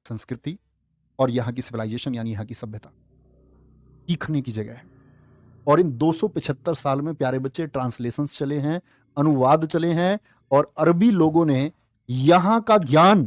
संस्कृति और यहाँ की सिविलाइजेशन यानी यहाँ की सभ्यता सीखने की जगह है। और इन 275 साल में प्यारे बच्चे ट्रांसलेशंस चले हैं, अनुवाद चले हैं, और अरबी लोगों ने यहां का ज्ञान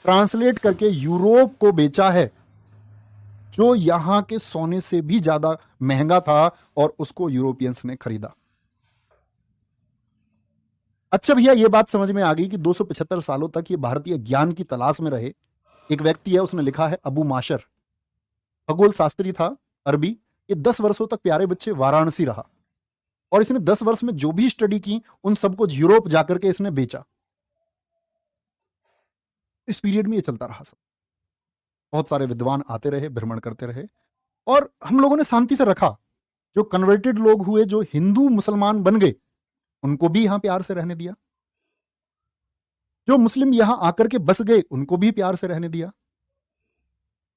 ट्रांसलेट करके यूरोप को बेचा है, जो यहां के सोने से भी ज्यादा महंगा था, और उसको यूरोपियंस ने खरीदा। अच्छा भैया, ये बात समझ में आ गई कि 275 सालों तक ये भारतीय ज्ञान की तलाश में रहे। एक व्यक्ति है, उसने लिखा है, अबू माशर, खगोल शास्त्री था, अरबी। ये 10 वर्षों तक प्यारे बच्चे वाराणसी रहा, और इसने 10 वर्ष में जो भी स्टडी की उन सबको यूरोप जाकर के इसने बेचा। इस पीरियड में ये चलता रहा सब। बहुत सारे विद्वान आते रहे, भ्रमण करते रहे, और हम लोगों ने शांति से रखा। जो कन्वर्टेड लोग हुए, जो हिंदू मुसलमान बन गए, उनको भी यहां प्यार से रहने दिया। जो मुस्लिम यहां आकर के बस गए, उनको भी प्यार से रहने दिया,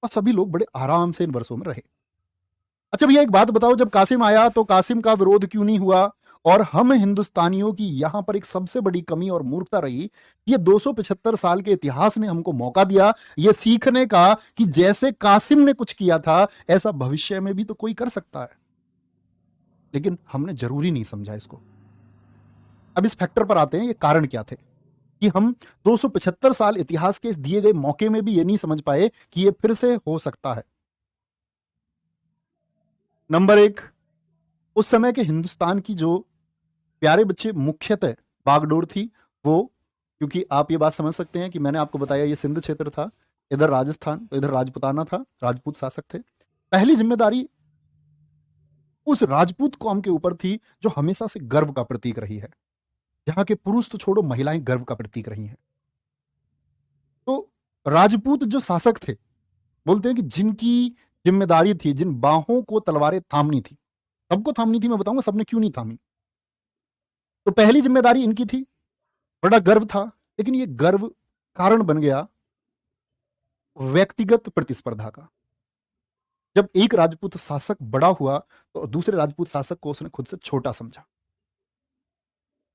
और सभी लोग बड़े आराम से इन वर्षों में रहे। अच्छा भैया, एक बात बताओ, जब कासिम आया तो कासिम का विरोध क्यों नहीं हुआ? और हम हिंदुस्तानियों की यहां पर एक सबसे बड़ी कमी और मूर्खता रही, ये 275 साल के इतिहास ने हमको मौका दिया ये सीखने का कि जैसे कासिम ने कुछ किया था, ऐसा भविष्य में भी तो कोई कर सकता है। लेकिन हमने जरूरी नहीं समझा इसको। अब इस फैक्टर पर आते हैं, ये कारण क्या थे कि हम 275 साल इतिहास के इस दिए गए मौके में भी ये नहीं समझ पाए कि ये फिर से हो सकता है। नंबर एक, उस समय के हिंदुस्तान की जो प्यारे बच्चे मुख्यतः बागडोर थी, वो, क्योंकि आप ये बात समझ सकते हैं कि मैंने आपको बताया ये सिंध क्षेत्र था, इधर राजस्थान, तो इधर राजपुताना था, राजपूत शासक थे। पहली जिम्मेदारी उस राजपूत कौम के ऊपर थी जो हमेशा से गर्व का प्रतीक रही है, जहां के पुरुष तो छोड़ो, महिलाएं गर्व का प्रतीक रही हैं। तो राजपूत जो शासक थे, बोलते हैं कि जिनकी जिम्मेदारी थी, जिन बाहों को तलवारें थामनी थी, सबको थामनी थी, मैं बताऊंगा सबने क्यों नहीं थामी। तो पहली जिम्मेदारी इनकी थी, बड़ा गर्व था, लेकिन ये गर्व कारण बन गया व्यक्तिगत प्रतिस्पर्धा का। जब एक राजपूत शासक बड़ा हुआ तो दूसरे राजपूत शासक को उसने खुद से छोटा समझा।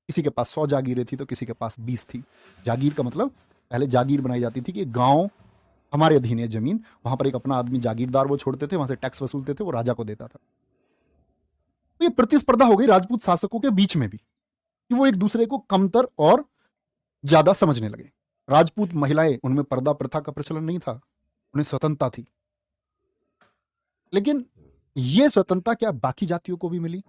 किसी के पास 100 जागीरें थी तो किसी के पास 20 थी। जागीर का मतलब, पहले जागीर बनाई जाती थी कि गांव हमारे अधीन है जमीन, वहां पर एक अपना आदमी जागीरदार वो छोड़ते थे, वहां से टैक्स वसूलते थे, वो राजा को देता था। तो ये प्रतिस्पर्धा हो गई राजपूत शासकों के बीच में भी कि वो एक दूसरे को कमतर और ज्यादा समझने लगे। राजपूत महिलाएं, उनमें पर्दा प्रथा का प्रचलन नहीं था, उन्हें स्वतंत्रता थी। लेकिन ये स्वतंत्रता क्या बाकी जातियों को भी मिली?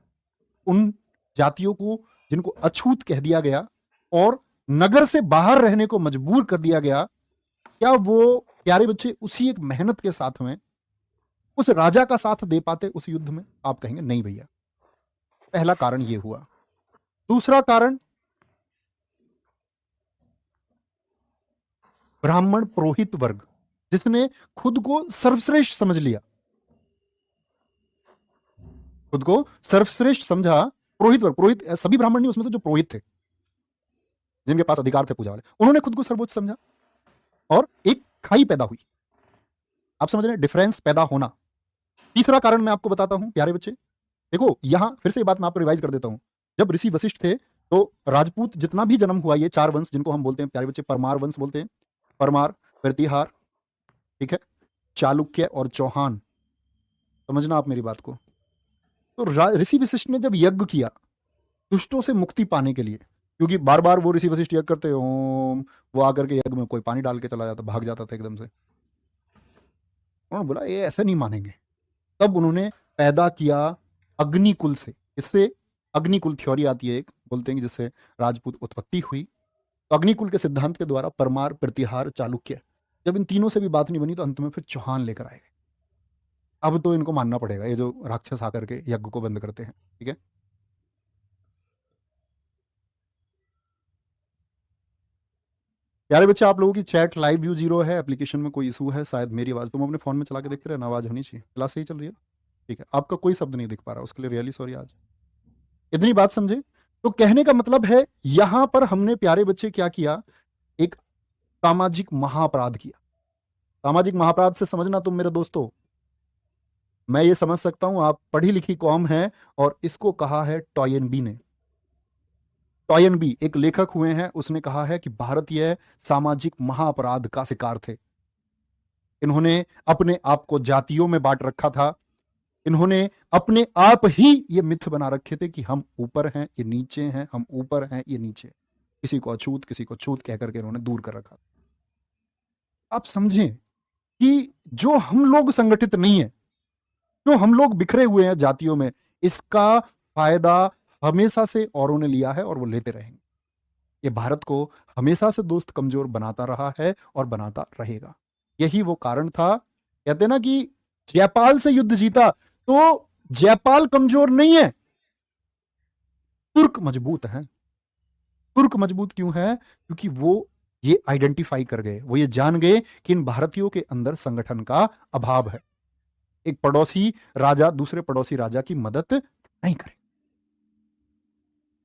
उन जातियों को जिनको अछूत कह दिया गया और नगर से बाहर रहने को मजबूर कर दिया गया, क्या वो प्यारे बच्चे उसी एक मेहनत के साथ में उस राजा का साथ दे पाते उस युद्ध में? आप कहेंगे नहीं भैया। पहला कारण ये हुआ। दूसरा कारण, ब्राह्मण पुरोहित वर्ग, जिसने खुद को सर्वश्रेष्ठ समझ लिया, खुद को सर्वश्रेष्ठ समझा। पुरोहित वर्ग, पुरोहित सभी ब्राह्मण नहीं, उसमें से जो पुरोहित थे, जिनके पास अधिकार थे पूजा वाले, उन्होंने खुद को सर्वोच्च समझा, और एक खाई पैदा हुई। आप समझ रहे हैं डिफरेंस पैदा होना। तीसरा कारण मैं आपको बताता हूं प्यारे बच्चे। देखो, यहां फिर से ये बात मैं आपको रिवाइज कर देता हूं। जब ऋषि वशिष्ठ थे तो राजपूत जितना भी जन्म हुआ, ये 4 वंश जिनको हम बोलते हैं प्यारे बच्चे परमार वंश बोलते हैं, परमार, प्रतिहार, ठीक है, चालुक्य और चौहान। समझना आप मेरी बात को। तो ऋषि वशिष्ठ ने जब यज्ञ किया दुष्टों से मुक्ति पाने के लिए, क्योंकि बार बार वो ऋषि वशिष्ठ यज्ञ करते, ओम, वो आकर के यज्ञ में कोई पानी डाल के चला जाता, भाग जाता था एकदम से। उन्होंने बोला ये ऐसे नहीं मानेंगे। तब उन्होंने पैदा किया अग्निकुल से। इससे अग्निकुल थ्योरी आती है एक, बोलते हैं कि जिससे राजपूत उत्पत्ति हुई। तो अग्निकुल के सिद्धांत के द्वारा परमार, प्रतिहार, चालुक्य, जब इन तीनों से भी बात नहीं बनी तो अंत में फिर चौहान लेकर आए। अब तो इनको मानना पड़ेगा, ये जो राक्षस आकर के यज्ञ को बंद करते हैं, ठीक है। प्यारे बच्चे, आप लोगों की चैट लाइव व्यू 0 है, एप्लीकेशन में कोई इशू है शायद। मेरी आवाज तुम अपने फोन में चला के देखते रहना, आवाज होनी चाहिए, क्लास सही चल रही है, ठीक है। आपका कोई शब्द नहीं दिख पा रहा, उसके लिए रियली सॉरी। आज इतनी बात समझे। तो कहने का मतलब है, यहां पर हमने प्यारे बच्चे क्या किया, एक सामाजिक महाअपराध किया। सामाजिक महाअपराध से समझना तुम मेरे दोस्तों, मैं ये समझ सकता हूं आप पढ़ी लिखी कौम है, और इसको कहा है टॉयनबी ने। टॉयनबी एक लेखक हुए हैं, उसने कहा है कि भारतीय सामाजिक महाअपराध का शिकार थे। इन्होंने अपने आप को जातियों में बांट रखा था। इन्होंने अपने आप ही ये मिथ बना रखे थे कि हम ऊपर हैं, ये नीचे हैं, हम ऊपर हैं, ये नीचे। किसी को अछूत, किसी को छूत कह करके इन्होंने दूर कर रखा। आप समझें कि जो हम लोग संगठित नहीं है, जो हम लोग बिखरे हुए हैं जातियों में, इसका फायदा हमेशा से औरों ने लिया है और वो लेते रहेंगे। ये भारत को हमेशा से दोस्त कमजोर बनाता रहा है और बनाता रहेगा। यही वो कारण था। कहते ना कि जयपाल से युद्ध जीता, तो जयपाल कमजोर नहीं है, तुर्क मजबूत हैं। तुर्क मजबूत क्यों है? क्योंकि वो ये आइडेंटिफाई कर गए, वो ये जान गए कि इन भारतीयों के अंदर संगठन का अभाव है। एक पड़ोसी राजा दूसरे पड़ोसी राजा की मदद नहीं करे,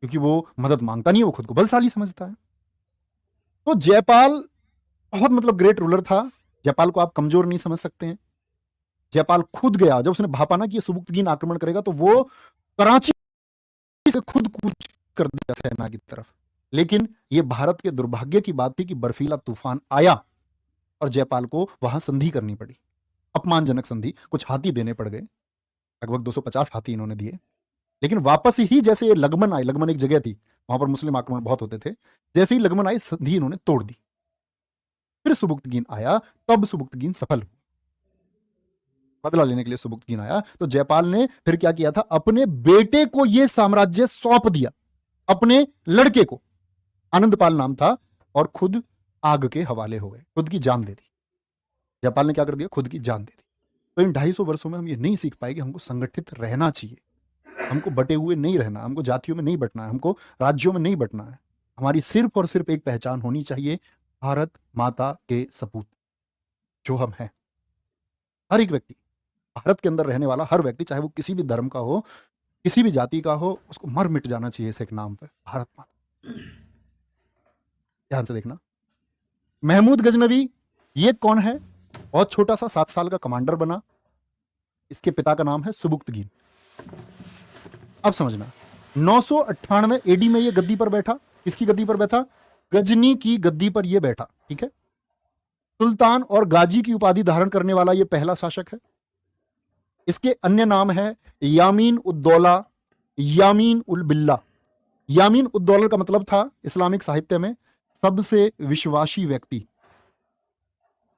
क्योंकि वो मदद मांगता नहीं है, वो खुद को बलशाली समझता है। तो जयपाल बहुत मतलब ग्रेट रूलर था। जयपाल को आप कमजोर नहीं समझ सकते हैं। जयपाल खुद गया, जब उसने भापा ना कि ये सुबुक्तगीन आक्रमण करेगा, तो वो कराची से खुद कूच कर दिया सेना की तरफ। लेकिन ये भारत के दुर्भाग्य की बात थी कि बर्फीला तूफान आया और जयपाल को वहां संधि करनी पड़ी, अपमानजनक संधि। कुछ हाथी देने पड़ गए, लगभग 250 हाथी इन्होंने दिए। लेकिन वापस ही जैसे ये लगमन आई, लगमन एक जगह थी, वहां पर मुस्लिम आक्रमण बहुत होते थे, जैसे ही लगमन आई संधि इन्होंने तोड़ दी। फिर सुबुक्तगीन आया, तब सुबुक्तगीन सफल हुआ। बदला लेने के लिए सुबुक्तगीन आया, तो जयपाल ने फिर क्या किया था, अपने बेटे को यह साम्राज्य सौंप दिया, अपने लड़के को, आनंदपाल नाम था, और खुद आग के हवाले हो गए, खुद की जान दे दी। जयपाल ने क्या कर दिया, खुद की जान दे दी। तो इन 250 वर्षों में हम ये नहीं सीख पाए कि हमको संगठित रहना चाहिए, हमको बटे हुए नहीं रहना, हमको जातियों में नहीं बटना है, हमको राज्यों में नहीं बटना है। हमारी सिर्फ और सिर्फ एक पहचान होनी चाहिए, भारत माता के सपूत जो हम हैं। हर एक व्यक्ति, भारत के अंदर रहने वाला हर व्यक्ति, चाहे वो किसी भी धर्म का हो, किसी भी जाति का हो, उसको मर मिट जाना चाहिए इस एक नाम पे, भारत माता। ध्यान से देखना, महमूद गजनवी ये कौन है? बहुत छोटा सा 7 साल का कमांडर बना। इसके पिता का नाम है सुबुक्तगीन। अब समझना, 998 एडी में ये गद्दी पर बैठा। किसकी गद्दी पर बैठा? गजनी की गद्दी पर ये बैठा, ठीक है। सुल्तान और गाजी की उपाधि धारण करने वाला ये पहला शासक है। इसके अन्य नाम है यामीन उद्दौला, यामीन उल बिल्ला। यामीन उद्दौला का मतलब था इस्लामिक साहित्य में सबसे विश्वासी व्यक्ति।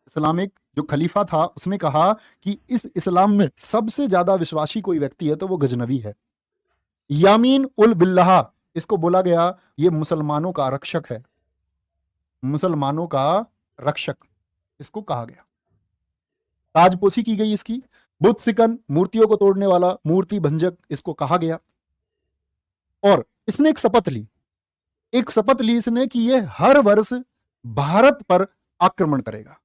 इस्लामिक जो खलीफा था उसने कहा कि इस इस्लाम में सबसे ज्यादा विश्वासी कोई व्यक्ति है तो वो गजनवी है। यामीन उल बिल्लाह, इसको बोला गया ये मुसलमानों का रक्षक है, मुसलमानों का रक्षक इसको कहा गया। ताजपोशी की गई इसकी। बुद्ध सिकन, मूर्तियों को तोड़ने वाला, मूर्ति भंजक इसको कहा गया। और इसने एक शपथ ली, इसने कि ये हर वर्ष भारत पर आक्रमण करेगा।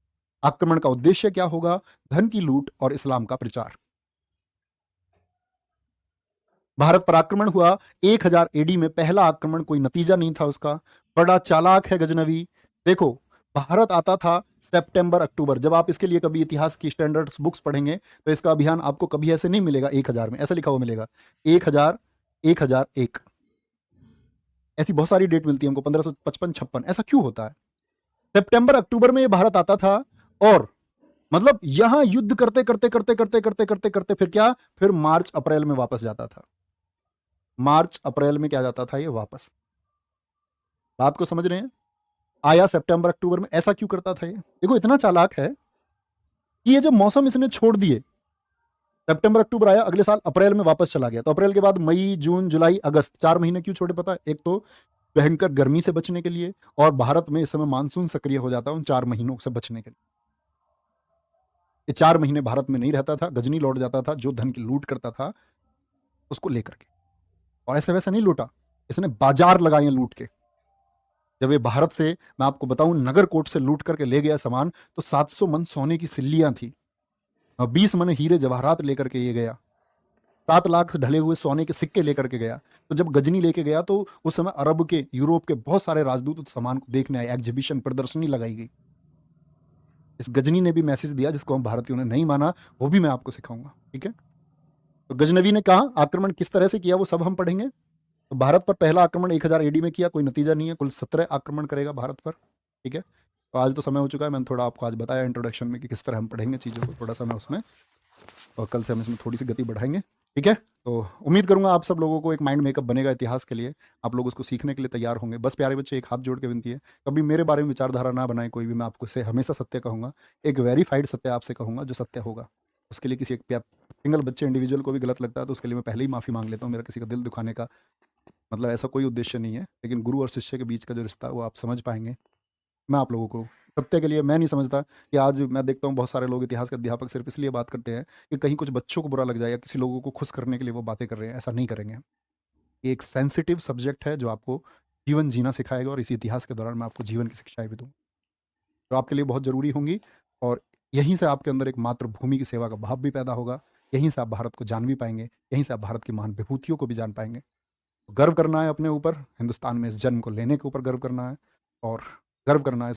आक्रमण का उद्देश्य क्या होगा? धन की लूट और इस्लाम का प्रचार। भारत पर आक्रमण हुआ 1000 एडी में। पहला आक्रमण, कोई नतीजा नहीं था उसका। बड़ा चालाक है गजनवी। देखो, भारत आता था सितंबर अक्टूबर। जब आप इसके लिए कभी इतिहास की स्टैंडर्ड बुक्स पढ़ेंगे तो इसका अभियान आपको कभी ऐसे नहीं मिलेगा 1000 में, ऐसा लिखा हुआ मिलेगा 1000, 1001, ऐसी बहुत सारी डेट मिलती है हमको, 1555, 56। ऐसा क्यों होता है? सितंबर अक्टूबर में ये भारत आता था और मतलब यहां युद्ध करते करते करते करते करते करते करते फिर क्या, फिर मार्च अप्रैल में वापस जाता था। मार्च अप्रैल में क्या जाता था ये वापस। बात को समझ रहे हैं? आया सितंबर अक्टूबर में। ऐसा क्यों करता था ये? देखो, इतना चालाक है कि ये जब मौसम इसने छोड़ दिए, सितंबर अक्टूबर आया, अगले साल अप्रैल में वापस चला गया। तो अप्रैल के बाद मई, जून, जुलाई, अगस्त, 4 महीने क्यों छोड़े पता है? एक तो भयंकर गर्मी से बचने के लिए, और भारत में इस समय मानसून सक्रिय हो जाता है उन 4 महीनों से बचने के लिए। ये 4 महीने भारत में नहीं रहता था, गजनी लौट जाता था, जो धन की लूट करता था उसको लेकर के। और ऐसे वैसे नहीं लूटा, इसने बाजार लगाए लूट के। जब ये भारत से, मैं आपको बताऊं, नगरकोट से लूट करके ले गया सामान, तो 700 मन सोने की सिल्लियां थी और 20 मन हीरे जवाहरात लेकर के ये गया, 7 लाख ढले हुए सोने के सिक्के लेकर के गया। तो जब गजनी लेके गया तो उस समय अरब के, यूरोप के बहुत सारे राजदूत उस सामान को देखने आए, एग्जीबिशन, प्रदर्शनी लगाई गई। इस गजनी ने भी मैसेज दिया जिसको हम भारतीयों ने नहीं माना, वो भी मैं आपको सिखाऊंगा, ठीक है। तो गजनवी ने कहा आक्रमण किस तरह से किया वो सब हम पढ़ेंगे। तो भारत पर पहला आक्रमण 1000 एडी में किया, कोई नतीजा नहीं है। कुल 17 आक्रमण करेगा भारत पर, ठीक है। तो आज तो समय हो चुका है, मैंने थोड़ा आपको आज बताया इंट्रोडक्शन में कि किस तरह हम पढ़ेंगे चीज़ों को, थोड़ा सा मैं उसमें, और कल से हम इसमें थोड़ी सी गति बढ़ाएंगे, ठीक है। तो उम्मीद करूंगा आप सब लोगों को एक माइंड मेकअप बनेगा इतिहास के लिए, आप लोग उसको सीखने के लिए तैयार होंगे। बस प्यारे बच्चे, एक हाथ जोड़ के विनती है, कभी मेरे बारे में विचारधारा ना बनाए कोई भी, मैं आपको से हमेशा सत्य कहूंगा, एक वेरीफाइड सत्य आपसे कहूंगा जो सत्य होगा। उसके लिए किसी एक सिंगल बच्चे इंडिविजुअल को भी गलत लगता है तो उसके लिए मैं पहले ही माफ़ी मांग लेता हूँ, मेरा किसी का दिल दुखाने का मतलब ऐसा कोई उद्देश्य नहीं है, लेकिन गुरु और शिष्य के बीच का जो रिश्ता है वो आप समझ पाएंगे। मैं आप लोगों को सत्य के लिए, मैं नहीं समझता कि आज मैं देखता हूँ बहुत सारे लोग इतिहास के अध्यापक सिर्फ इसलिए बात करते हैं कि कहीं कुछ बच्चों को बुरा लग जाए या किसी लोगों को खुश करने के लिए वो बातें कर रहे हैं। ऐसा नहीं करेंगे। ये एक सेंसिटिव सब्जेक्ट है जो आपको जीवन जीना सिखाएगा, और इसी इतिहास के दौरान मैं आपको जीवन की शिक्षाएं भी दूँ जो आपके लिए बहुत ज़रूरी होंगी। और यहीं से आपके अंदर एक मातृभूमि की सेवा का भाव भी पैदा होगा, यहीं से आप भारत को जान भी पाएंगे, यहीं से आप भारत की महान विभूतियों को भी जान पाएंगे। गर्व करना है अपने ऊपर, हिंदुस्तान में इस जन्म को लेने के ऊपर गर्व करना है, और गर्व करना है